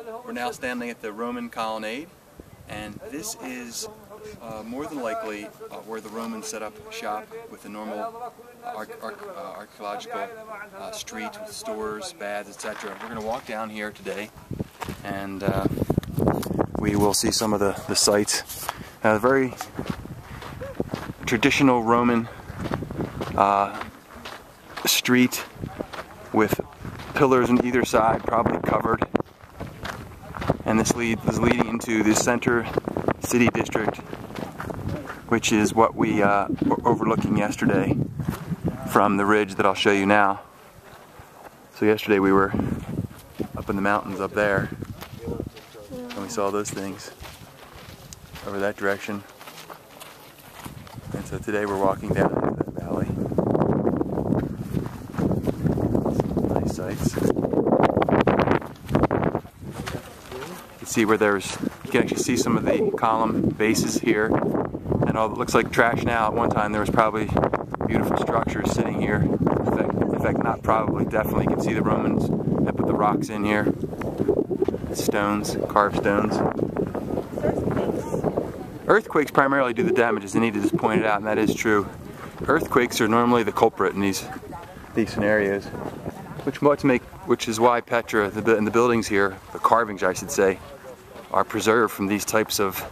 We're now standing at the Roman colonnade, and this is more than likely where the Romans set up shop with the normal archaeological street with stores, baths, etc. We're going to walk down here today, and we will see some of the sites. Very traditional Roman street with pillars on either side, probably covered. And this is leading into the center city district, which is what we were overlooking yesterday from the ridge that I'll show you now. So yesterday we were up in the mountains up there, and we saw those things over that direction. And so today we're walking down into that valley. Some nice sights. You can see where you can actually see some of the column bases here, and all that looks like trash now. At one time there was probably beautiful structures sitting here. In fact, not probably, definitely. You can see the Romans that put the rocks in here. Stones, carved stones. Earthquakes primarily do the damage, as Anita just pointed out, and that is true. Earthquakes are normally the culprit in these scenarios, which is why Petra, and the buildings here, the carvings I should say, are preserved from these types of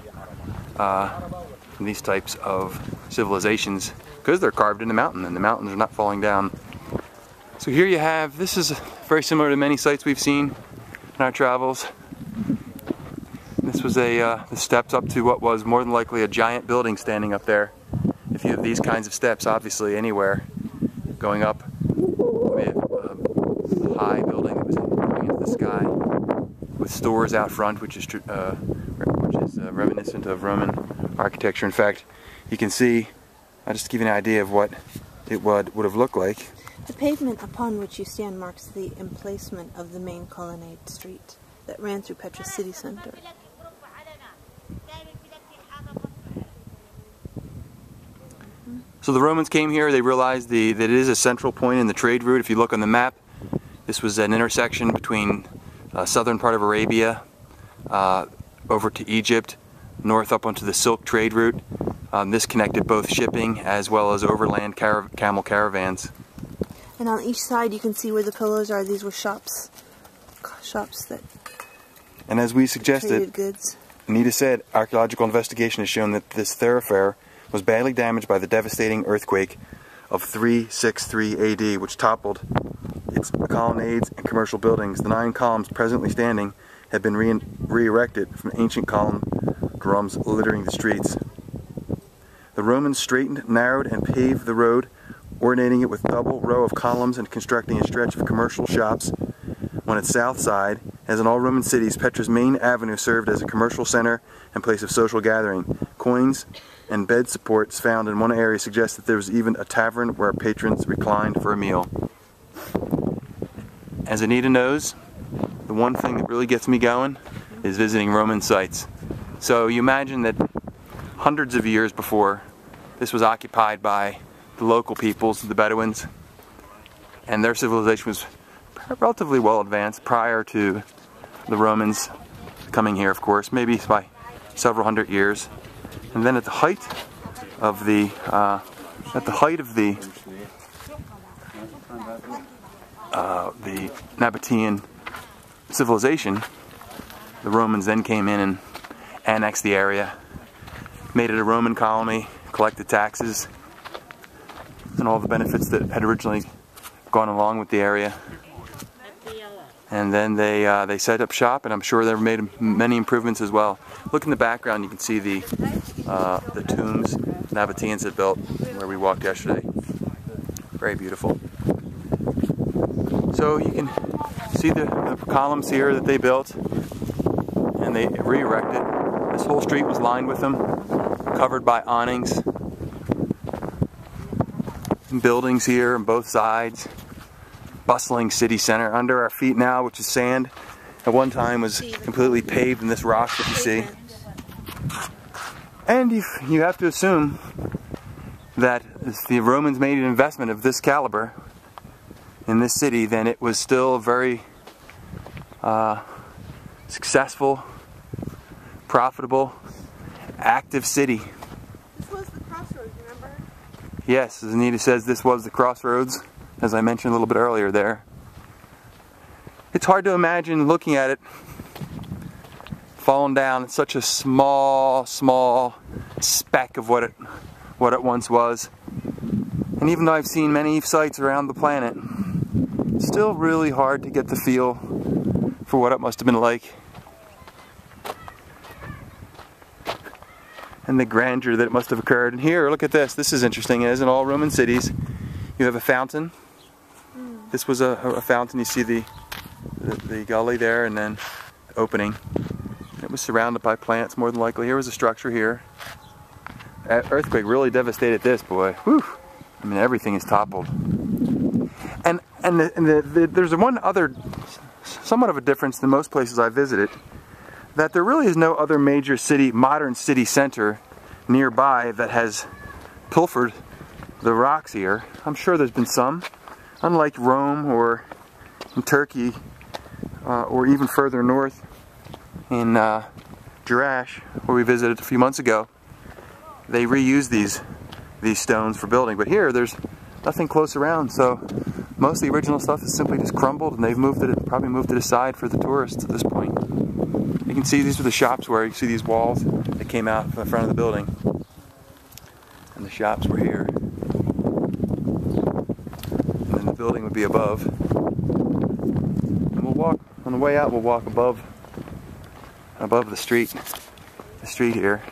civilizations, because they're carved in the mountain, and the mountains are not falling down. So here you have, this is very similar to many sites we've seen in our travels. This was the steps up to what was more than likely a giant building standing up there. If you have these kinds of steps, obviously anywhere going up, we have a high building that was going into the sky with stores out front, which is reminiscent of Roman architecture. In fact, you can see, I'll just give you an idea of what it would have looked like. The pavement upon which you stand marks the emplacement of the main colonnade street that ran through Petra's city center. So the Romans came here, they realized that it is a central point in the trade route. If you look on the map, this was an intersection between southern part of Arabia, over to Egypt, north up onto the Silk trade route. This connected both shipping as well as overland camel caravans. And on each side you can see where the pillars are. These were shops that and as we suggested, traded goods. Anita said, archaeological investigation has shown that this thoroughfare was badly damaged by the devastating earthquake of 363 AD, which toppled its colonnades and commercial buildings. The 9 columns presently standing have been re-erected from ancient column drums littering the streets. The Romans straightened, narrowed, and paved the road, ordinating it with double row of columns and constructing a stretch of commercial shops. On its south side, as in all Roman cities, Petra's main avenue served as a commercial center and place of social gathering. Coins and bed supports found in one area suggest that there was even a tavern where patrons reclined for a meal. As Anita knows, the one thing that really gets me going is visiting Roman sites. So you imagine that hundreds of years before, this was occupied by the local peoples, the Bedouins, and their civilization was relatively well advanced prior to the Romans coming here, of course, maybe by several hundred years. And then at the height of the Nabataean civilization, the Romans then came in and annexed the area, made it a Roman colony, collected taxes, and all the benefits that had originally gone along with the area. And then they set up shop, and I'm sure they made many improvements as well. Look in the background, you can see the tombs Nabataeans had built where we walked yesterday. Very beautiful. So you can see the columns here that they built, and they re-erected. This whole street was lined with them, covered by awnings. Buildings here on both sides. Bustling city center. Under our feet now, which is sand, at one time was completely paved in this rock that you see. And you have to assume that if the Romans made an investment of this caliber in this city, then it was still very successful, profitable, active city. This was the crossroads, remember? Yes, as Anita says, this was the crossroads, as I mentioned a little bit earlier there. It's hard to imagine looking at it falling down. It's such a small speck of what it once was. And even though I've seen many sites around the planet, it's still really hard to get the feel for what it must have been like. And the grandeur that must have occurred. And here, look at this. This is interesting. As in all Roman cities, you have a fountain. This was a fountain. You see the gully there, and then the opening. It was surrounded by plants, more than likely. Here was a structure here. Earthquake really devastated this, boy. Whew. I mean, everything is toppled. And there's one other, somewhat of a difference than most places I visited, that there really is no other major city, modern city center nearby that has pilfered the rocks here. I'm sure there's been some. Unlike Rome or in Turkey, or even further north in Jerash, where we visited a few months ago, they reuse these stones for building. But here, there's nothing close around, so most of the original stuff is simply just crumbled, and they've probably moved it aside for the tourists at this point. You can see these are the shops where you see these walls that came out from the front of the building, and the shops were here. And then the building would be above. And we'll walk on the way out. We'll walk above the street here.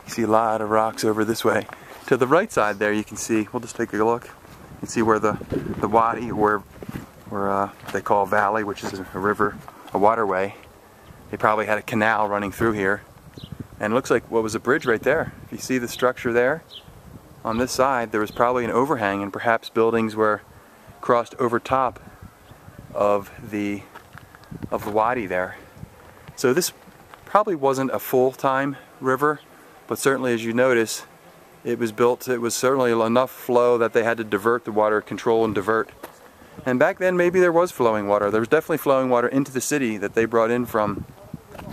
You see a lot of rocks over this way. To the right side there, you can see. We'll just take a look. You can see where the wadi, where they call valley, which is a river, a waterway. They probably had a canal running through here, and it looks like what was a bridge right there. If you see the structure there, on this side, there was probably an overhang, and perhaps buildings were crossed over top of the wadi there. So this probably wasn't a full-time river, but certainly, as you notice, it was built. It was certainly enough flow that they had to divert the water, control and divert. And back then, maybe there was flowing water. There was definitely flowing water into the city that they brought in from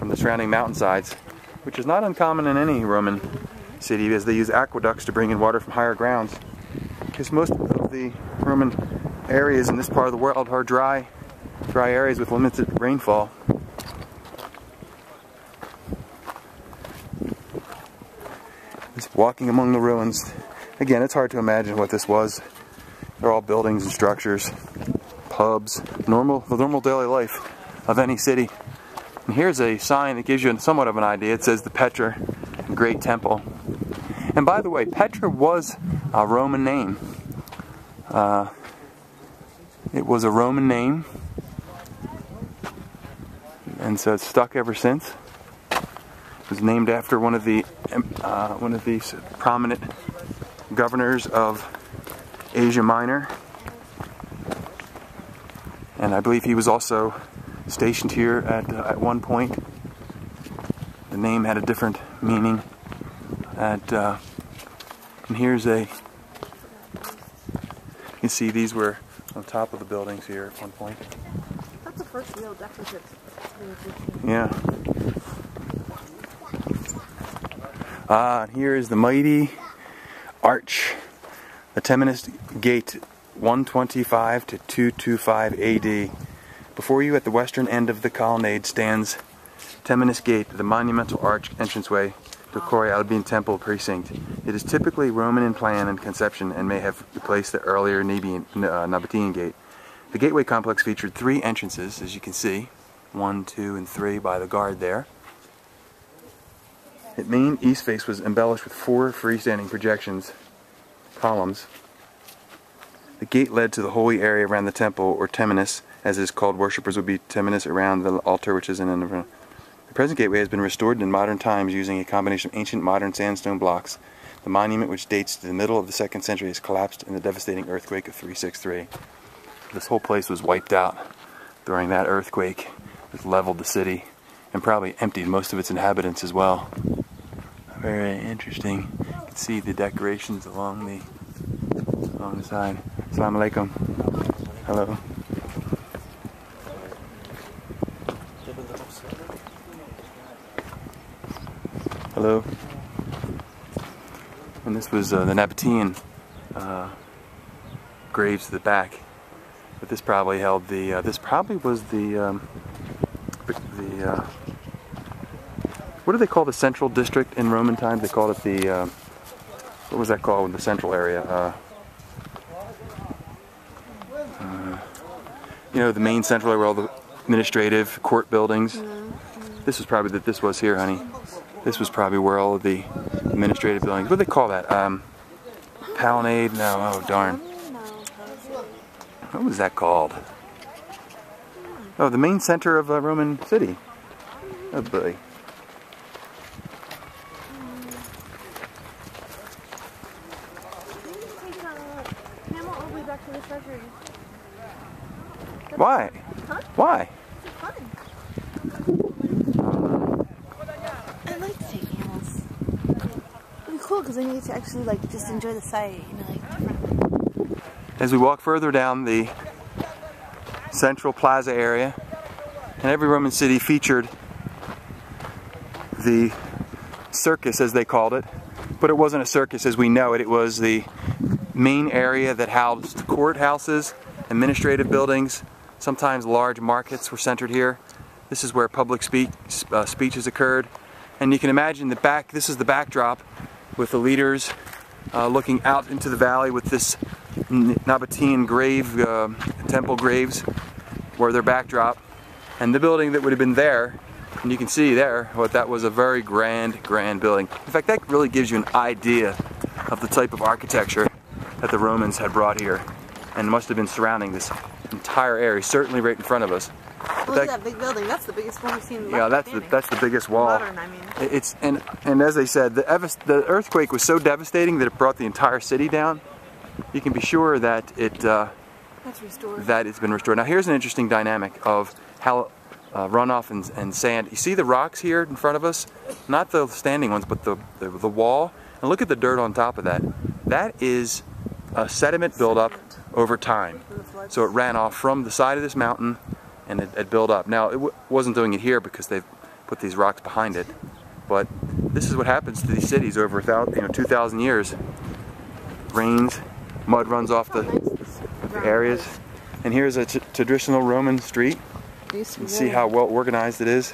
the surrounding mountainsides, which is not uncommon in any Roman city, as they use aqueducts to bring in water from higher grounds. Because most of the Roman areas in this part of the world are dry areas with limited rainfall. Just walking among the ruins. Again, it's hard to imagine what this was. They're all buildings and structures, pubs, the normal daily life of any city. And here's a sign that gives you somewhat of an idea. It says the Petra, Great Temple. And by the way, Petra was a Roman name. It was a Roman name, and so it's stuck ever since. It was named after one of the prominent governors of Asia Minor, and I believe he was also stationed here at one point. The name had a different meaning. And here's you can see these were on top of the buildings here at one point. That's the first real deficit. Yeah. Here is the mighty arch, the Temenus Gate, 125 to 225 AD. Before you, at the western end of the colonnade, stands Temenus Gate, the monumental arch entranceway to Kore Albin Temple precinct. It is typically Roman in plan and conception, and may have replaced the earlier Nabataean gate. The gateway complex featured 3 entrances, as you can see, 1, 2, and 3 by the guard there. Its main east face was embellished with 4 freestanding columns. The gate led to the holy area around the temple, or temenus, as it is called. Worshippers would be temenus around the altar, which is in the present gateway has been restored in modern times using a combination of ancient modern sandstone blocks. The monument, which dates to the middle of the 2nd century, has collapsed in the devastating earthquake of 363. This whole place was wiped out during that earthquake. It leveled the city and probably emptied most of its inhabitants as well. Very interesting. You can see the decorations along the side. Assalamu alaikum. Hello. Hello. And this was the Nabataean graves to the back. But this probably held the, this probably was the what do they call the central district in Roman times? They called it the, what was that called in the central area? You know, the main central area where all the administrative court buildings. This was probably that this was here, honey. This was probably where all of the administrative buildings. What do they call that? Palinade? No. Oh darn. What was that called? Oh, the main center of a Roman city. Oh boy. Why? Huh? Why? It's fun. I like to take camels. It'd be cool because then you get to actually like just enjoy the sight, you know, like different. As we walk further down the central plaza area, and every Roman city featured the circus, as they called it, but it wasn't a circus as we know it. It was the main area that housed courthouses, administrative buildings. Sometimes large markets were centered here. This is where public speeches occurred. And you can imagine the this is the backdrop with the leaders looking out into the valley with this Nabataean grave, temple graves were their backdrop. And the building that would have been there, and you can see there, what that was a very grand building. In fact, that really gives you an idea of the type of architecture that the Romans had brought here and must have been surrounding this entire area, certainly right in front of us. Look at that big building. That's the biggest one we've seen. Yeah, that's the biggest wall. Modern, I mean. It's and as they said, the earthquake was so devastating that it brought the entire city down. You can be sure that that's restored. That it's been restored. Now here's an interesting dynamic of how runoff and sand. You see the rocks here in front of us, not the standing ones, but the wall. And look at the dirt on top of that. That is a sediment buildup over time. So it ran off from the side of this mountain and it built up. Now it wasn't doing it here because they've put these rocks behind it, but this is what happens to these cities over 2,000 years. Rains, mud runs off the areas, and here's a traditional Roman street. You can see how well organized it is.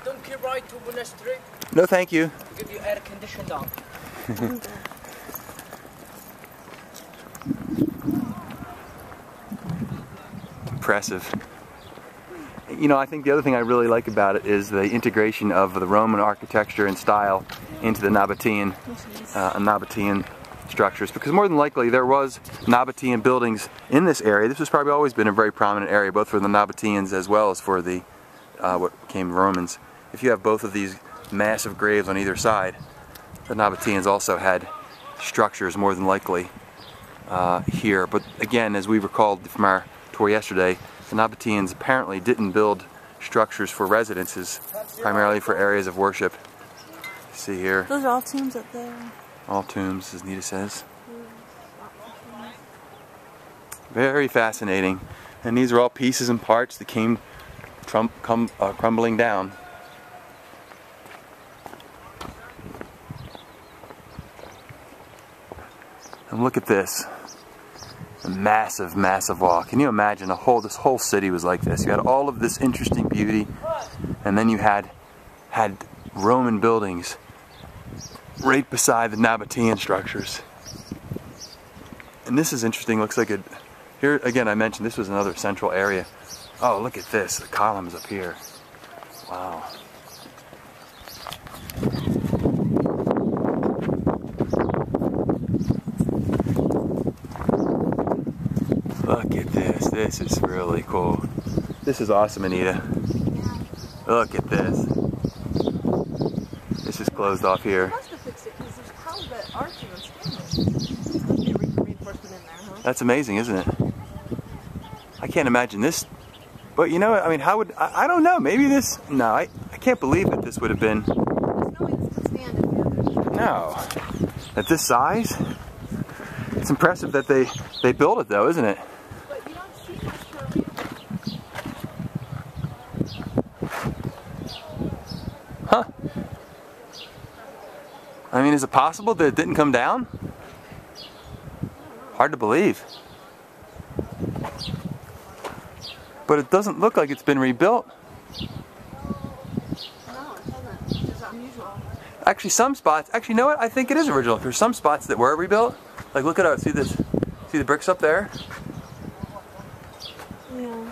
Don't keep right to the street. No, thank you. Give you air conditioned on. Impressive. You know, I think the other thing I really like about it is the integration of the Roman architecture and style into the Nabataean structures, because more than likely there was Nabataean buildings in this area. This has probably always been a very prominent area, both for the Nabataeans as well as for the what became Romans. If you have both of these massive graves on either side, the Nabataeans also had structures more than likely here. But again, as we recalled from our tour yesterday, the Nabataeans apparently didn't build structures for residences, primarily for areas of worship. See here. Those are all tombs up there. All tombs, as Nita says. Very fascinating. And these are all pieces and parts that came crumbling down. And look at this. A massive, massive wall. Can you imagine this whole city was like this? You had all of this interesting beauty, and then you had Roman buildings right beside the Nabataean structures. And this is interesting. Looks like here again, I mentioned this was another central area. Oh, look at this. The columns up here. Wow. Look at this. This is really cool. This is awesome, Anita. Look at this. This is closed off here. They must have fixed it because there's probably that arching on stone. Reinforcement in there, huh? That's amazing, isn't it? I can't imagine this. But you know, I mean, how would I don't know. Maybe this. No, I can't believe that this would have been. There's no way this could stand in the other. No. At this size? It's impressive that they built it, though, isn't it? But you don't see much for a reinforcement. Huh. I mean, is it possible that it didn't come down? Hard to believe. But it doesn't look like it's been rebuilt. No, it doesn't. Which is unusual. Actually, some spots, actually, you know what? I think it is original. There's some spots that were rebuilt. Like, look at it, see this, see the bricks up there? Yeah.